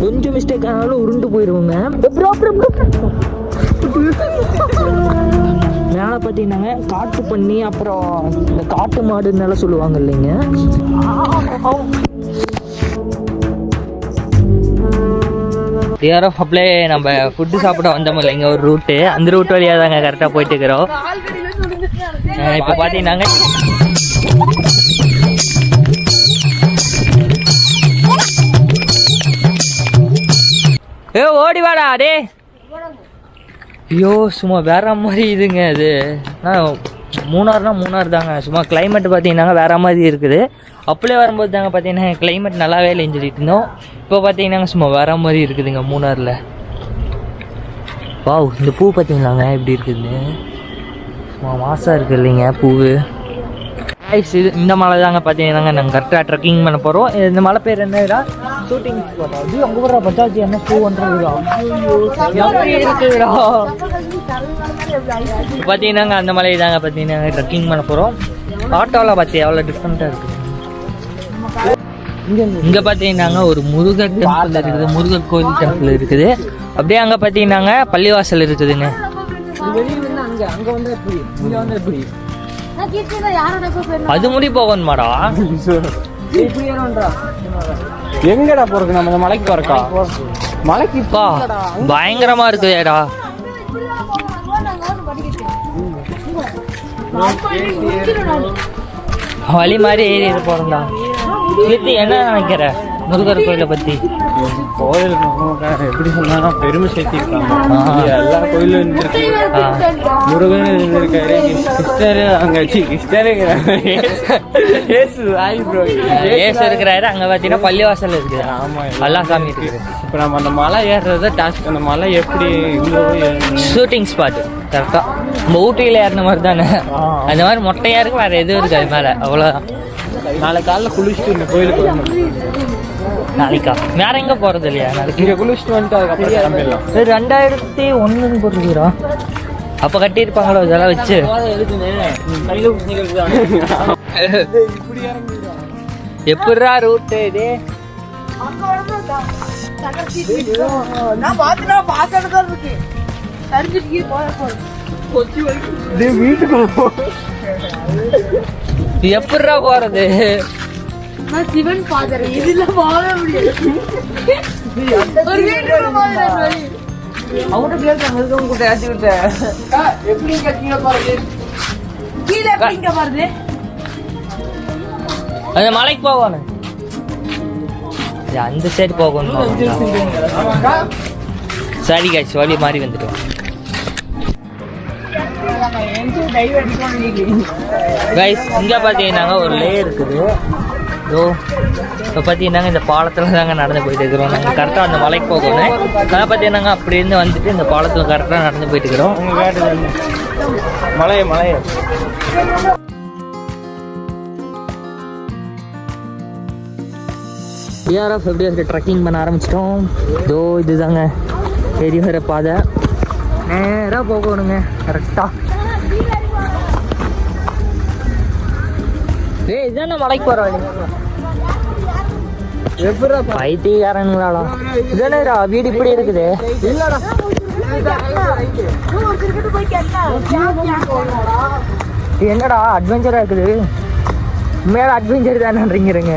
கொஞ்சம் மிஸ்டேக் ஆனாலும் உருண்டு போயிடுவோங்க. மேலே பார்த்தீங்கன்னாங்க காட்டு பண்ணி, அப்புறம் இந்த காட்டு மாடுன்னால சொல்லுவாங்க இல்லைங்க. டிஆர்எஃப் அப்படியே நம்ம ஃபுட்டு சாப்பிட வந்தோம் இல்லைங்க, ஒரு ரூட்டு. அந்த ரூட் வழியாக தாங்க கரெக்டாக போயிட்டு இருக்கிறோம். இப்போ பார்த்தீங்கன்னாங்க ஓடி வாடா டே. ஐயோ சும்மா வேற மாதிரி இதுங்க. அது மூணார் தாங்க. சும்மா கிளைமேட் பார்த்தீங்கன்னாங்க வேற மாதிரி இருக்குது. அப்படியே வரும்போது தாங்க பார்த்தீங்கன்னா கிளைமேட் நல்லாவே இல்லைன்னு சொல்லிட்டு இருந்தோம். இப்போ பார்த்தீங்கன்னாங்க சும்மா வேற மாதிரி இருக்குதுங்க மூணாரில். வாவ், இந்த பூ பார்த்தீங்களாங்க எப்படி இருக்குதுன்னு. சும்மா மாசாக இருக்குது இல்லைங்க பூவு. இது இந்த மலை தாங்க பார்த்தீங்கன்னாங்க நாங்கள் கரெக்டாக ட்ரெக்கிங் பண்ண போகிறோம். இந்த மலை பேர் என்னடா? Shooting spot. அது அங்கே போடுறா பச்சாச்சு என்ன 200 இருக்குடா. பார்த்தீங்கன்னாங்க அந்த மலை தாங்க பார்த்தீங்கன்னா ட்ரெக்கிங் பண்ண போகிறோம். ஆட்டோவில் பார்த்து எவ்வளோ டிஃப்ரெண்ட்டாக இருக்குது. இங்கே பார்த்தீங்கன்னாங்க ஒரு முருகர் டெம்பிள் இருக்குது, முருகர் கோயில் டெம்பிள் இருக்குது. அப்படியே அங்கே பார்த்தீங்கன்னாங்க பள்ளிவாசல் இருக்குதுங்க. அது முடி போகணுமாடா? எங்கடா போறதுக்கு? நம்ம மலைக்கு போறக்கா? மலைக்கு பா பயங்கரமா இருக்குடா. வழி மாதிரி ஏறி இது போறோம்டா. என்ன நினைக்கிற முருகர் கோயிலை பத்தி? கோயில் எப்படி சொன்னா பெருமை சேர்த்திருக்காங்க. எல்லா கோயிலும் இருந்திருக்கு. முருகன் இருந்திருக்காரு, கிருஷ்ணர் அங்க ஏசு இருக்கிறாரு. அங்க பாத்தீங்கன்னா பள்ளிவாசல் இருக்குது. ஆமா, எல்லா சாமி இருக்குது. இப்ப நம்ம அந்த மலை ஏறுறத டாஸ்க். அந்த மலை எப்படி ஷூட்டிங் ஸ்பாட் கரெக்டா நம்ம ஊட்டியில ஏறின மாதிரி தானே. அந்த மாதிரி மொட்டையா இருக்கு, வேற எதுவும் இருக்கு அது மேல. அவ்வளவுதான். நாளைக்கு காலைல குளிச்சுட்டு இந்த கோயிலுக்கு வரணும். நாளைக்கா வேற எங்க போறது இல்லையா? நாளைக்கு இங்க குளிச்சுட்டு வந்துட்டு அதுக்கப்புறம் 2001 போட்டுருக்கிறோம். அப்ப கட்டியிருப்பாங்களோ இதெல்லாம் வச்சு. எப்படா ரூட் இது? எப்படா போறது? சிவன் பாதரை இதுல வாழ முடியாது. அவங்க பேர் கூட ஏற்றி விட்டேன். எப்படி கீழே போறது? கீழே எப்படிங்க போறது? அந்த மலைக்கு போகணும். அந்த சைடு போகணும். சரி காய்ச்சி வழி மாறி வந்துட்டோம். கைஸ் இங்க பாத்தீங்கன்னாங்க ஒரு லே இருக்குது. இப்போ பார்த்தீங்கன்னாங்க இந்த பாலத்தில் தாங்க நடந்து போயிட்டு இருக்கிறோம். நாங்கள் கரெக்டாக அந்த மலைக்கு போகணும். அதை பார்த்தீங்கன்னாங்க அப்படி இருந்து வந்துட்டு இந்த பாலத்தில் கரெக்டாக நடந்து போயிட்டு இருக்கிறோம். மலையை டிஆர்எஃப் எப்படியா ட்ரெக்கிங் பண்ண ஆரம்பிச்சிட்டோம். இது தாங்க பெரிய வர பாதை. நேராக போகணுங்க கரெக்டாக. இதுதானே மலைக்கு போகிற வழி. பைத்தியக்காரனுங்களாடா. இதுதானேடா வீடு இப்படி இருக்குது. என்னடா அட்வென்ச்சரா இருக்குது. உண்மையான அட்வென்ச்சர் தானேன்றீங்க.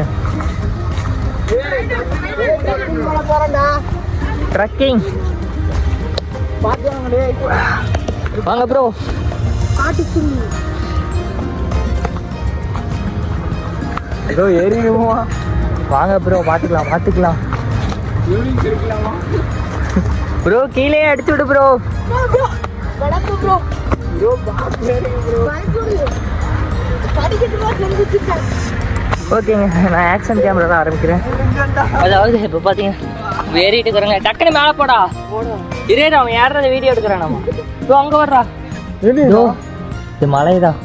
ட்ரெக்கிங் வாங்க ப்ரோ. ஏதோ ஏறிடுவோமா? வாங்க ப்ரோ, பார்த்துக்கலாம் ப்ரோ. கீழே அடிச்சு விடு ப்ரோ. ஓகேங்க, நான் ஆக்ஷன் கேமரா தான் ஆரம்பிக்கிறேன். அதாவது இப்போ பார்த்தீங்க ஏறிட்டு இருக்கிறாங்க. டக்குன்னு மேலே போடா. இரேடா அவன் ஏறத வீடியோ எடுக்கிறான். நம்ம அங்கே வர்றா. இது மலைதான்.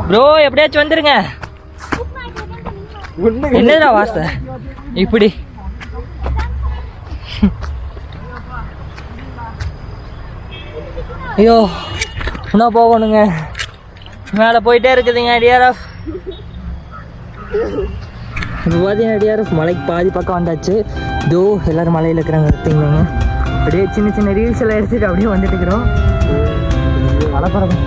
ப்ரோ எப்படியாச்சும் வந்துருங்க. என்னடா வாசை இப்படி ஐயோ இன்னும் போகணுங்க மேலே போயிட்டே இருக்குதுங்க டிஆர்எஃப். இப்போ பார்த்தீங்கன்னா டிஆர்எஃப் மலைக்கு பாதி பக்கம் வந்தாச்சு. இதோ எல்லோரும் மலையில் இருக்கிறாங்க எடுத்துங்க. அப்படியே சின்ன சின்ன ரீல்ஸ் எல்லாம் எடுத்துகிட்டு அப்படியே வந்துட்டு இருக்கிறோம். மழை பறக்கும்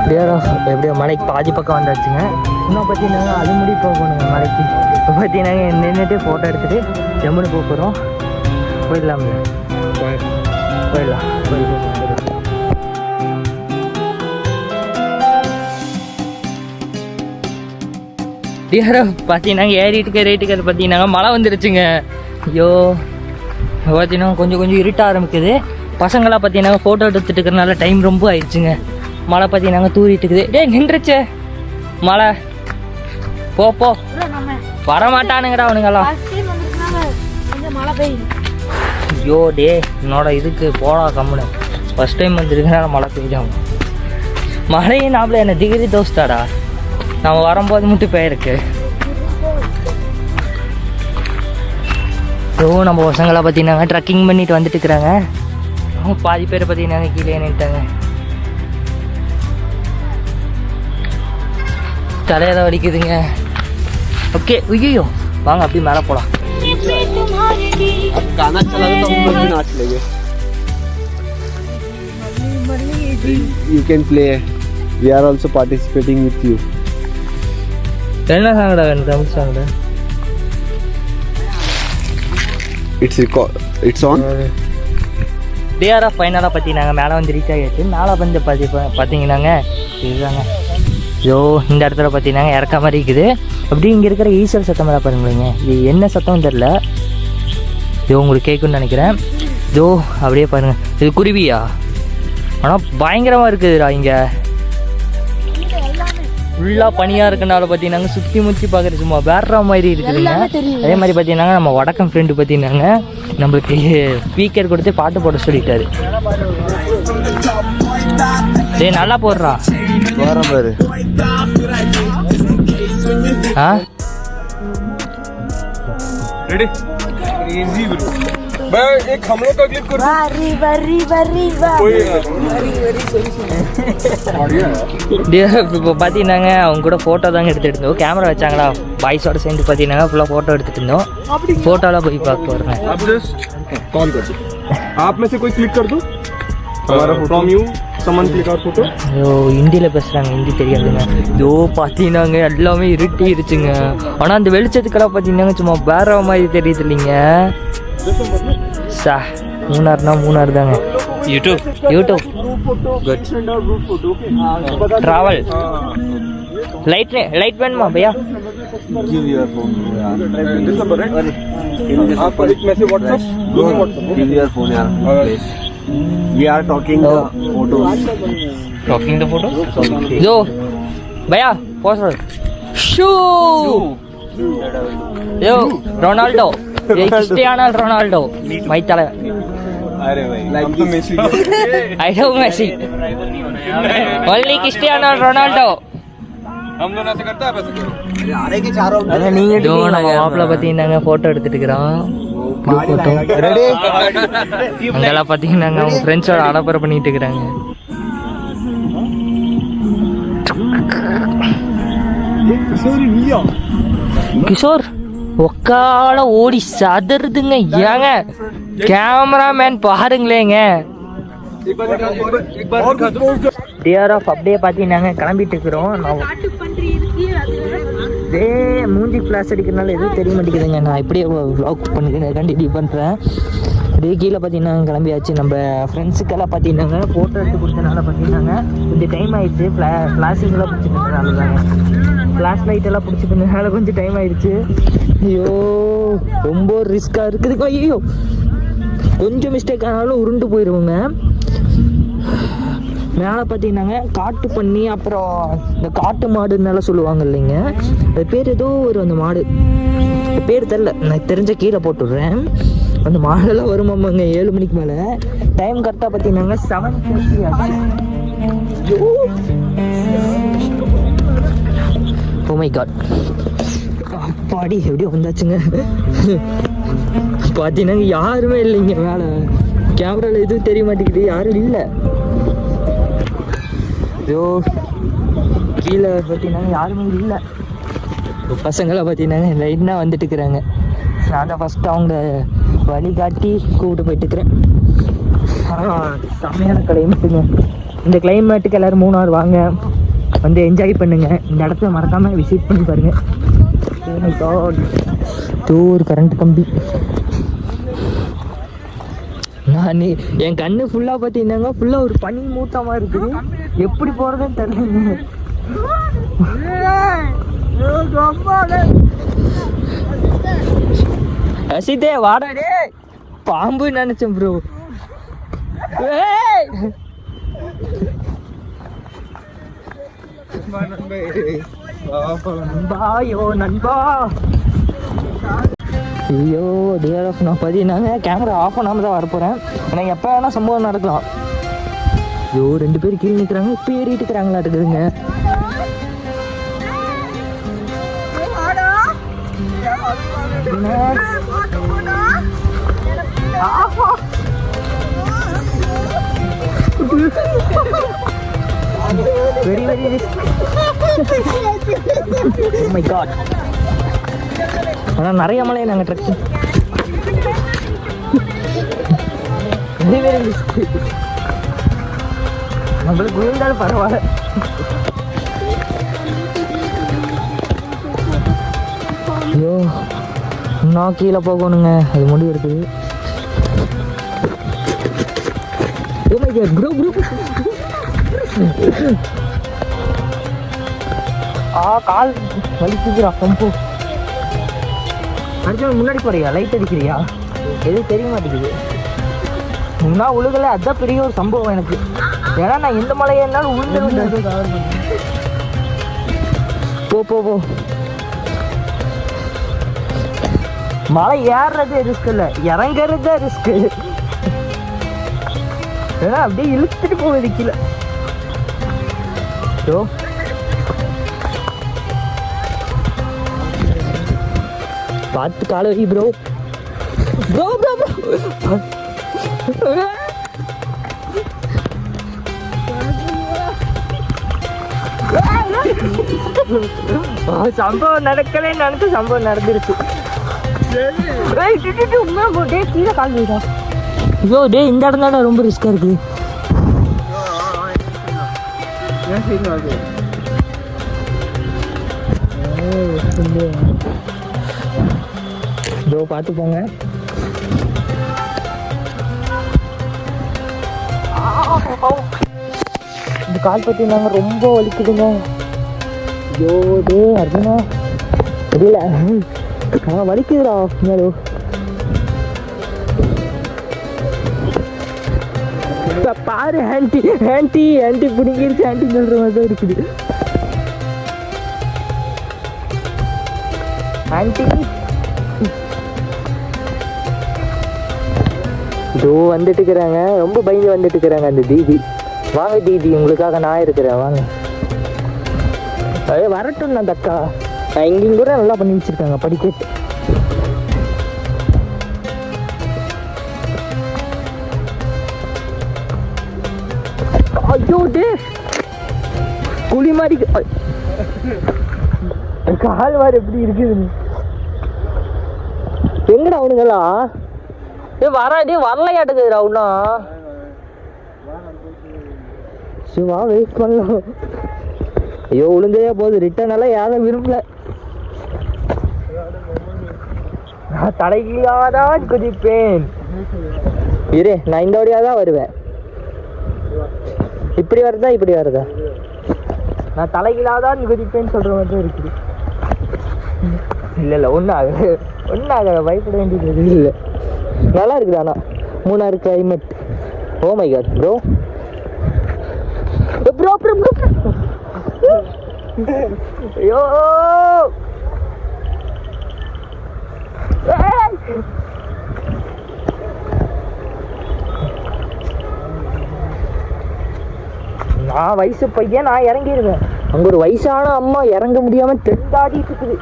டிஆர்எஃப் எப்படியோ மலைக்கு பாதி பக்கம் வந்தாச்சுங்க. இன்னும் பார்த்தீங்கன்னா அது முடி போகணுங்க மலைக்கு. இப்போ பார்த்தீங்கன்னா நின்றுட்டு ஃபோட்டோ எடுத்துகிட்டு ஜம்முன்னு போக போகிறோம். போயிடலாம்ல போயிடலாம் டிஆர்எஃப் பார்த்தீங்கன்னா ஏறிட்டுக்க ரேட்டுக்கு அது பார்த்தீங்கன்னா மழை வந்துருச்சுங்க. ஐயோ பார்த்தீங்கன்னா கொஞ்சம் கொஞ்சம் இருட்ட ஆரம்பிக்குது. பசங்களாம் பார்த்தீங்கன்னா ஃபோட்டோ எடுத்துட்டு இருக்கிறனால டைம் ரொம்ப ஆயிடுச்சுங்க. மழை பார்த்தீங்கன்னா தூரிட்டு இருக்குது. டேய் நின்றுச்சு மழை. போ போ வரமாட்டானுங்கடா அவனுங்கெல்லாம். ஐயோ டே என்னோட இதுக்கு போடா கம்முன்னு. ஃபஸ்ட் டைம் வந்துருக்கனால மழை பெய்யும். மழையும் நாமள என்ன டிகிரி தோஸ்தாடா. நம்ம வரும்போது மட்டும் போயிருக்கு. ஓ நம்ம பசங்களாம் பார்த்தீங்கன்னா ட்ரக்கிங் பண்ணிட்டு வந்துட்டு இருக்கிறாங்க. பாதி பேர் பார்த்தீங்கன்னா கீழே நின்ட்டாங்க. தலையெல்லாம் வலிக்குதுங்க. ஓகே ஐயோ வாங்க அப்படியே மேலே போகலாம். गाना चला तो हम लोग भी नाच लेंगे. You can play. We are also participating with you. என்ன சாங்கடா வேணும்? தமிழ் சாங்கடா. It's on. டிஆர்எஃப் ஃபைனலாக பார்த்தீங்கன்னாங்க மேலே வந்து ரீச் ஆகிடுச்சு. மேலே வந்து பார்த்தீங்கன்னாங்க இதுதாங்க. ஐயோ இந்த இடத்துல பார்த்தீங்கன்னா இறக்க மாதிரி இருக்குது. அப்படி இங்கே இருக்கிற ஈஸ்வர சத்தம் தான் பாருங்களேங்க. இது என்ன சத்தம் தெரில. இதோ உங்களுக்கு கேட்குன்னு நினைக்கிறேன். இதோ அப்படியே பாருங்கள். இது குருவியா? ஆனால் பயங்கரமாக இருக்குதுடா. இங்கே ஃபுல்லாக பனியாக இருக்கனால பார்த்தீங்கன்னா சுற்றி முற்றி பார்க்குறது சும்மா வேற மாதிரி இருக்குதுங்க. அதே மாதிரி பார்த்தீங்கன்னா நம்ம வடக்கம் ஃப்ரெண்டு பார்த்தீங்கன்னாங்க நம்மளுக்கு ஸ்பீக்கர் கொடுத்து பாட்டு போட சொல்லிட்டாரு. டேய் நல்லா போடுறா वरा बारे हाँ रेडी इजी ब्रो मैं एक हम लोग का क्लिप कर बरी இப்போ பார்த்தீங்கன்னாங்க அவங்க கூட ஃபோட்டோ தாங்க எடுத்துகிட்டு இருந்தோம். கேமரா வச்சாங்களா பாய்ஸோட சேர்ந்து பார்த்தீங்கன்னா ஃபுல்லாக ஃபோட்டோ எடுத்துகிட்டு இருந்தோம். ஃபோட்டோலாம் போய் பார்க்க போகிறேன். आप जस्ट कॉल कर दो आप में से कोई क्लिक कर दो हमारा फ्रॉम यू समन क्लिक आवर फोटो. ஐயோ ஹிந்தியில் பேசுகிறாங்க. ஹிந்தி தெரியாதுங்க. இதோ பார்த்தீங்கன்னாங்க எல்லாமே இருட்டிருச்சுங்க. ஆனால் அந்த வெளிச்சத்துக்கெல்லாம் பார்த்தீங்கன்னா சும்மா வேற மாதிரி தெரியுது இல்லைங்க. சா மூணாறு தாங்க. யூடியூப் ட்ராவல் லைட் வேணுமா பையா? Give your phone this number right in this आप एक message WhatsApp give your phone यार we are talking the photos जो भैया पोस्ट शू यो रोनाल्डो ये क्रिस्टियानो रोनाल्डो भाई तले अरे भाई लाइक तो Messi I love Messi only Cristiano Ronaldo हम दोनों ऐसे करता है पैसे करो अरे के चारों நீங்க நம்ம மாப்பிள்ள பார்த்தீங்கன்னாங்க ஃபோட்டோ எடுத்துட்டு இருக்கிறோம். ஃபோட்டோ रेडी அங்கெல்லாம் பார்த்தீங்கன்னாங்க அவங்க ஃப்ரெண்ட்ஸோட அலப்பறை பண்ணிட்டு இருக்கிறாங்க. கிஷோர் ஒக்கால ஓடி சதறுதுங்க. ஏங்க கேமராமேன் பாருங்களேங்க. டிஆர்எஃப் அப்படியே பார்த்தீங்கன்னாங்க கிளம்பிட்டு இருக்கிறோம். நான் மூஞ்சி ஃப்ளாஷ் அடிக்கிறதுனால எதுவும் தெரிய மாட்டேங்குதுங்க. நான் இப்படியே வ்ளாக் பண்ணிக்கிறேன் கண்டினியூ பண்ணுறேன். அப்படியே கீழே பார்த்தீங்கன்னா கிளம்பியாச்சு. நம்ம ஃப்ரெண்ட்ஸுக்கெல்லாம் பார்த்தீங்கன்னாங்க ஃபோட்டோ எடுத்து கொடுத்தனால பார்த்தீங்கன்னாங்க கொஞ்சம் டைம் ஆயிடுச்சு. ஃப்ளாஷிங்கெல்லாம் பிடிச்சிருந்ததுனால தாங்க ஃப்ளாஷ் லைட்டெல்லாம் பிடிச்சிருந்ததுனால கொஞ்சம் டைம் ஆயிடுச்சு. ஐயோ ரொம்ப ரிஸ்க்காக இருக்குது. ஐயோ கொஞ்சம் மிஸ்டேக் ஆனாலும் உருண்டு போயிடுவோங்க. மேலே பார்த்தீங்கன்னாங்க காட்டு பண்ணி அப்புறம் இந்த காட்டு மாடுன்னால சொல்லுவாங்க இல்லைங்க. அது பேர் ஏதோ ஒரு அந்த மாடு பேர் தெரில, எனக்கு தெரிஞ்ச கீழே போட்டுடுறேன். அந்த மாடெல்லாம் வருமாங்க 7 மணிக்கு மேலே. டைம் கரெக்டாக பார்த்தீங்கன்னா 7:30 ஆச்சு. ஓ மை காட், அப்பாடி எப்படியோ வந்தாச்சுங்க. பார்த்தீங்கன்னா யாருமே இல்லைங்க மேலே. கேமராவில் எதுவும் தெரிய மாட்டேங்குது, யாரும் இல்லை. ஐயோ கீழே பார்த்தீங்கன்னா யாருமே இல்லை. பசங்களை பார்த்தீங்கன்னா லைனாக வந்துட்டு இருக்கிறாங்க. நான் தான் ஃபஸ்ட்டு அவங்க வழிகாட்டி கூப்பிட்டு போயிட்டுருக்கிறேன். செம்மையான கிளைமேட்டுங்க. இந்த கிளைமேட்டுக்கு எல்லோரும் மூணார் வாங்க, வந்து என்ஜாய் பண்ணுங்க. இந்த இடத்துல மறக்காமல் விசிட் பண்ணி பாருங்கள். ஒரு கரண்ட் கம்பி. நான் என் கண்ணு ஃபுல்லாக பார்த்தீங்கன்னாங்க ஃபுல்லாக ஒரு பனி மூட்டமாக இருக்குது. எப்படி போகிறதுன்னு தெரியல. ரசிதே வாடாடே, பாம்பு நினைச்சேன் ப்ரோ. நண்பாயோ நண்பா. ஐயோ டியர் ஆஃப், நான் பார்த்தீங்கன்னாங்க கேமரா ஆஃப் பண்ணாமல் தான் வரப்போகிறேன். எனக்கு எப்போ வேணால் சம்பவம் நடக்கலாம். ஐயோ 2 பேர் கீழே நிற்கிறாங்க, இப்போ ஏறிட்டு இருக்கிறாங்களா இருக்குதுங்க. Very risk. Oh my god. ஆனால் நிறைய மலையை நாங்கள் ட்ரெக்கிங். Very risk. நம்மளுக்கு விழுந்தாலும் பரவாயில்ல. ஐயோ இன்னும் கீழே போகணுங்க, அது முடிவு இருக்குது. கால் வலிக்குதுடா ரொம்ப. அர்ஜுன் முன்னாடி போறியா, லைட் அடிக்கிறியா, எதுவும் தெரிய மாட்டேங்குது. முன்னா உழுகலை, அதுதான் பெரிய ஒரு சம்பவம் எனக்கு. ஏன்னா நான் எந்த மலையை இருந்தாலும் உழுந்து போ போ போ. மலை ஏறுறது ரிஸ்க் இல்லை, இறங்குறது தான் ரிஸ்க்கு. ஏன்னா அப்படியே இழுத்துட்டு போகுது கீழே. பார்த்து கால வை ப்ரோ. ப்ரோ ப்ரோ ப்ரோ சம்பவம் நடக்கலைன்னு நினைச்சு சம்பவம் நடந்துருச்சு. டே கீழே கால் வைடா. ஐயோ டே இந்த இடம் தானே ரொம்ப ரிஸ்காக இருக்குது. இதோ பார்த்து போங்க. இந்த கால் பற்றி நாங்கள் ரொம்ப வலிக்குதுங்க. ஐயோ டே அர்ஜுனா தெரியல, வலிக்குதுடா. மேலும் பாரு ஆன்டி ஆன்டி ஆன்டி பிடிங்கிருச்சு, ஆன்டி சொல்கிற மாதிரி தான் இருக்குது. ஆன்டி இதோ வந்துட்டு இருக்கிறாங்க, ரொம்ப பயந்து வந்துட்டு இருக்கிறாங்க அந்த தீதி. வாங்க தீதி, உங்களுக்காக நான் இருக்கிறேன், வாங்க. வரட்டும் நான் தக்கா. இங்கேயும் கூட நல்லா பண்ணி வச்சிருக்காங்க படிக்கட்டு. ஐயோ டே குழி மாதிரி கால் மாதிரி எப்படி இருக்குது. எங்கடா அவனுங்களா? வராடே வரலையாட்டுக்குதுடா அவனா. சிவா வெயிட் பண்ணலாம். ஐயோ உளுந்தையா போகுது, ரிட்டர்ன் எல்லாம் யாரும் விரும்பல. நான் தலைகீழாதான் குதிப்பேன். இரு நான் இந்த வழியாக தான் வருவேன். இப்படி வருதா இப்படி வருதா? நான் தலைகீழாதான் குதிப்பேன்னு சொல்கிற மாதிரி தான் இருக்குது. இல்லை இல்லை ஒன்றும் ஆகுது, ஒன்றும் ஆகாத, பயப்பட வேண்டியது இல்லை. நல்லா இருக்குது. ஆனால் Munnar climate. Oh my God bro bro bro bro. ஐயோ நான் வயசு பையன் நான் இறங்கிடுவேன். அங்கே ஒரு வயசான அம்மா இறங்க முடியாமல் தெண்டாடிட்டு இருக்குது.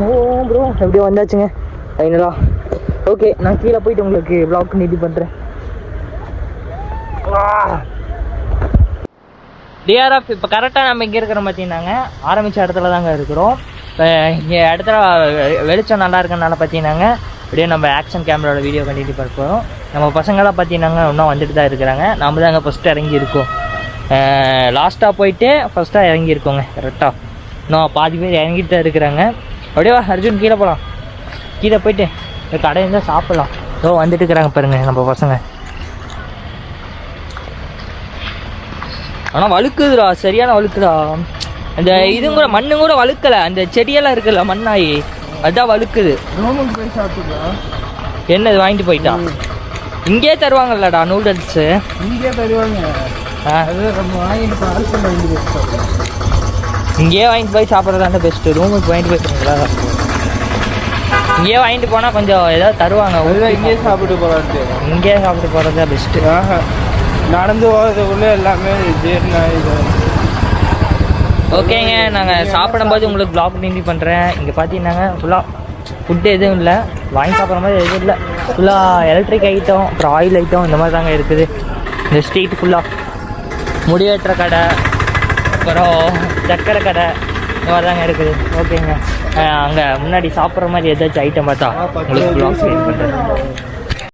ஓ ப்ரோ எப்படியோ வந்தாச்சுங்க ஃபைனலா. ஓகே நான் கீழே போயிட்டு உங்களுக்கு வ்ளாக் நீட்டி பண்ணுறேன். டிஆர்எஃப் இப்போ கரெக்டாக நம்ம இங்கே இருக்கிறோம் பார்த்தீங்கன்னாங்க, ஆரம்பித்த இடத்துல தாங்க இருக்கிறோம். இப்போ இங்கே இடத்துல வெளிச்சம் நல்லா இருக்கனால பார்த்தீங்கன்னாங்க அப்படியே நம்ம ஆக்ஷன் கேமராவோட வீடியோ கண்டினியூ பண்ண போகிறோம். நம்ம பசங்களாம் பார்த்தீங்கன்னாங்க இன்னும் வந்துட்டு தான் இருக்கிறாங்க. நம்ம தாங்க ஃபஸ்ட்டு இறங்கியிருக்கோம். லாஸ்ட்டாக போயிட்டு ஃபஸ்ட்டாக இறங்கியிருக்கோங்க கரெக்டாக. இன்னும் பாதி பேர் இறங்கிட்டு தான் இருக்கிறாங்க. அப்படியே வா அர்ஜுன் கீழே போகலாம். கீழே போயிட்டு இந்த கடையில் தான் சாப்பிட்லாம். வந்துட்டு இருக்கிறாங்க பாருங்க நம்ம பசங்க. ஆனால் வழுக்குதுடா, சரியான வழுக்குதா. அந்த இது கூட மண்ணு கூட வழுக்கலை, அந்த செடியெல்லாம் இருக்குல்ல மண்ணாயி அதுதான் வழுக்குது. என்ன இது வாங்கிட்டு போயிட்டா? இங்கே தருவாங்கல்லடா நூடுல்ஸு. இங்கே தருவாங்க. இங்கேயே வாங்கிட்டு போய் சாப்பிட்றதாண்ட பெஸ்ட்டு. ரூமுக்கு வாங்கிட்டு போய்ட்டுங்களா? இங்கேயே வாங்கிட்டு போனால் கொஞ்சம் ஏதாவது தருவாங்க. இங்கேயே சாப்பிட்டு போகிறான்ட்டு. இங்கேயே சாப்பிட்டு போகிறது தான் பெஸ்ட்டு. நடந்து போகிறதுக்குள்ளே எல்லாமே இது. ஓகேங்க, நாங்கள் சாப்பிடும்போது உங்களுக்கு ப்ளாக் கண்டினியூ பண்ணுறேன். இங்கே பார்த்தீங்கன்னாங்க ஃபுல்லாக ஃபுட்டு எதுவும் இல்லை, வாங்கி சாப்பிட்ற மாதிரி எதுவும் இல்லை. ஃபுல்லாக எலக்ட்ரிக் ஐட்டம், அப்புறம் ஆயில் ஐட்டம் இந்த மாதிரி தாங்க இருக்குது. இந்த ஸ்ட்ரீட் ஃபுல்லாக முடிவெட்டுற கடை, அப்புறம் சக்கரை கடை இந்த மாதிரி தாங்க இருக்குது. ஓகேங்க, அங்கே முன்னாடி சாப்பிட்ற மாதிரி ஏதாச்சும் ஐட்டம் பார்த்தா உங்களுக்கு ப்ளாக் கண்டினியூ பண்ணுறேன்.